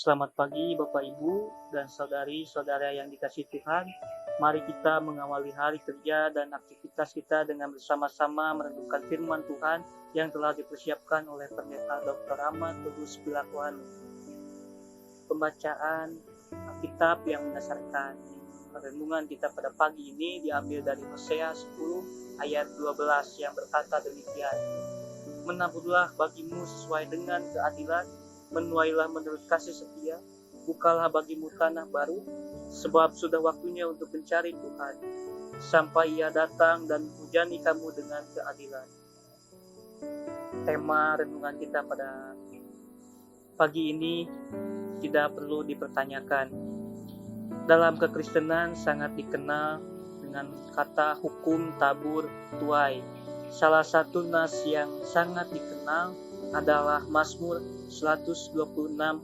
Selamat pagi Bapak Ibu dan saudari-saudara yang dikasihi Tuhan. Mari kita mengawali hari kerja dan aktivitas kita dengan bersama-sama merenungkan firman Tuhan yang telah dipersiapkan oleh Pendeta Dr. Ahmad Kudus Pilakuan. Pembacaan Alkitab yang mendasarkan renungan kita pada pagi ini diambil dari Hosea 10 ayat 12 yang berkata demikian. Menaburlah bagimu sesuai dengan keadilan, menuailah menurut kasih setia, bukalah bagimu tanah baru, sebab sudah waktunya untuk mencari Tuhan, sampai Ia datang dan menghujani kamu dengan keadilan. Tema renungan kita pada pagi ini tidak perlu dipertanyakan. Dalam kekristenan sangat dikenal dengan kata hukum tabur tuai. Salah satu nas yang sangat dikenal adalah Mazmur 126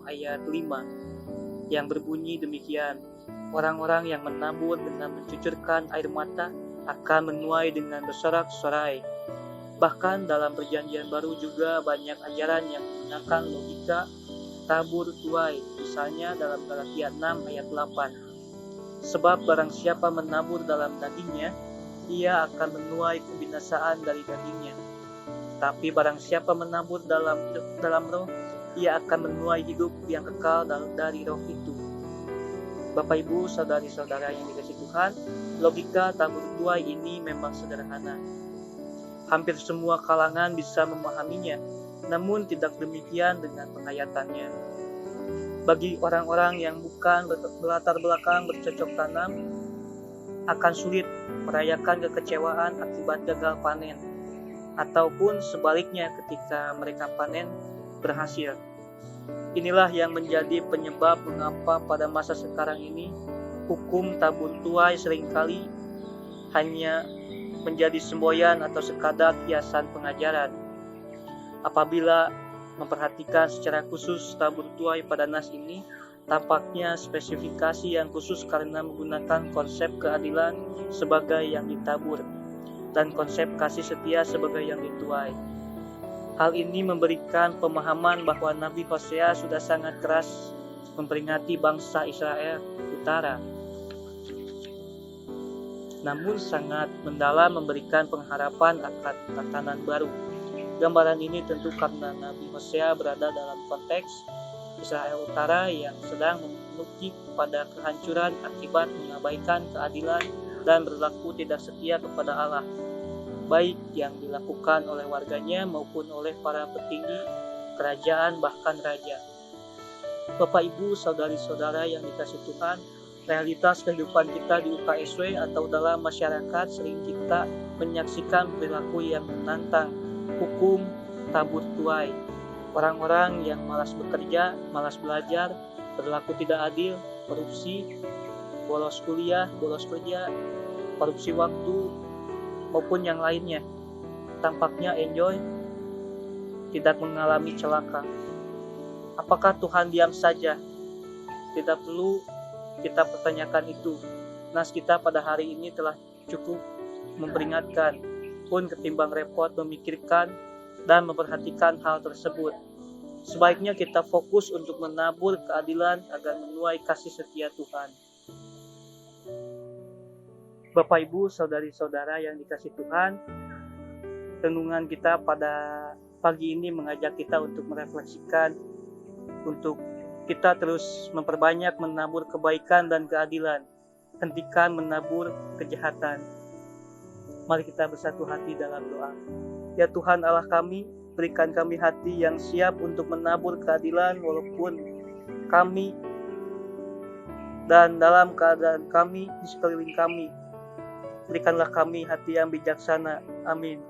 ayat 5 yang berbunyi demikian. Orang-orang yang menabur dengan mencucurkan air mata akan menuai dengan bersorak-sorai. Bahkan dalam perjanjian baru juga banyak ajaran yang menggunakan logika tabur tuai, misalnya dalam Galatia 6 ayat 8. Sebab barang siapa menabur dalam dagingnya, ia akan menuai kebinasaan dari dagingnya. Tapi barang siapa menabur dalam roh, ia akan menuai hidup yang kekal dari roh itu. Bapak Ibu, saudari-saudara yang dikasihi Tuhan, logika tabur tuai ini memang sederhana. Hampir semua kalangan bisa memahaminya, namun tidak demikian dengan penghayatannya. Bagi orang-orang yang bukan berlatar belakang bercocok tanam, akan sulit merayakan kekecewaan akibat gagal panen, ataupun sebaliknya ketika mereka panen berhasil. Inilah yang menjadi penyebab mengapa pada masa sekarang ini hukum tabur tuai seringkali hanya menjadi semboyan atau sekadar hiasan pengajaran. Apabila memperhatikan secara khusus tabur tuai pada nas ini, tampaknya spesifikasi yang khusus karena menggunakan konsep keadilan sebagai yang ditabur dan konsep kasih setia sebagai yang dituai. Hal ini memberikan pemahaman bahwa Nabi Hosea sudah sangat keras memperingati bangsa Israel Utara, namun sangat mendalam memberikan pengharapan akan tatanan baru. Gambaran ini tentu karena Nabi Hosea berada dalam konteks Israel Utara yang sedang menukik pada kehancuran akibat mengabaikan keadilan dan berlaku tidak setia kepada Allah, baik yang dilakukan oleh warganya maupun oleh para petinggi kerajaan bahkan raja. Bapak Ibu, saudari-saudara yang dikasihi Tuhan, realitas kehidupan kita di UKSW atau dalam masyarakat sering kita menyaksikan perilaku yang menantang hukum tabur tuai. Orang-orang yang malas bekerja, malas belajar, berlaku tidak adil, korupsi, bolos kuliah, bolos kerja, korupsi waktu, maupun yang lainnya. Tampaknya enjoy, tidak mengalami celaka. Apakah Tuhan diam saja? Tidak perlu kita pertanyakan itu. Nas kita pada hari ini telah cukup memperingatkan, pun ketimbang repot memikirkan dan memperhatikan hal tersebut. Sebaiknya kita fokus untuk menabur keadilan agar menuai kasih setia Tuhan. Bapak Ibu, saudari-saudara yang dikasihi Tuhan, renungan kita pada pagi ini mengajak kita untuk merefleksikan, untuk kita terus memperbanyak menabur kebaikan dan keadilan, hentikan menabur kejahatan. Mari kita bersatu hati dalam doa. Ya Tuhan Allah kami, berikan kami hati yang siap untuk menabur keadilan walaupun kami dan dalam keadaan kami di sekeliling kami. Berikanlah kami hati yang bijaksana. Amin.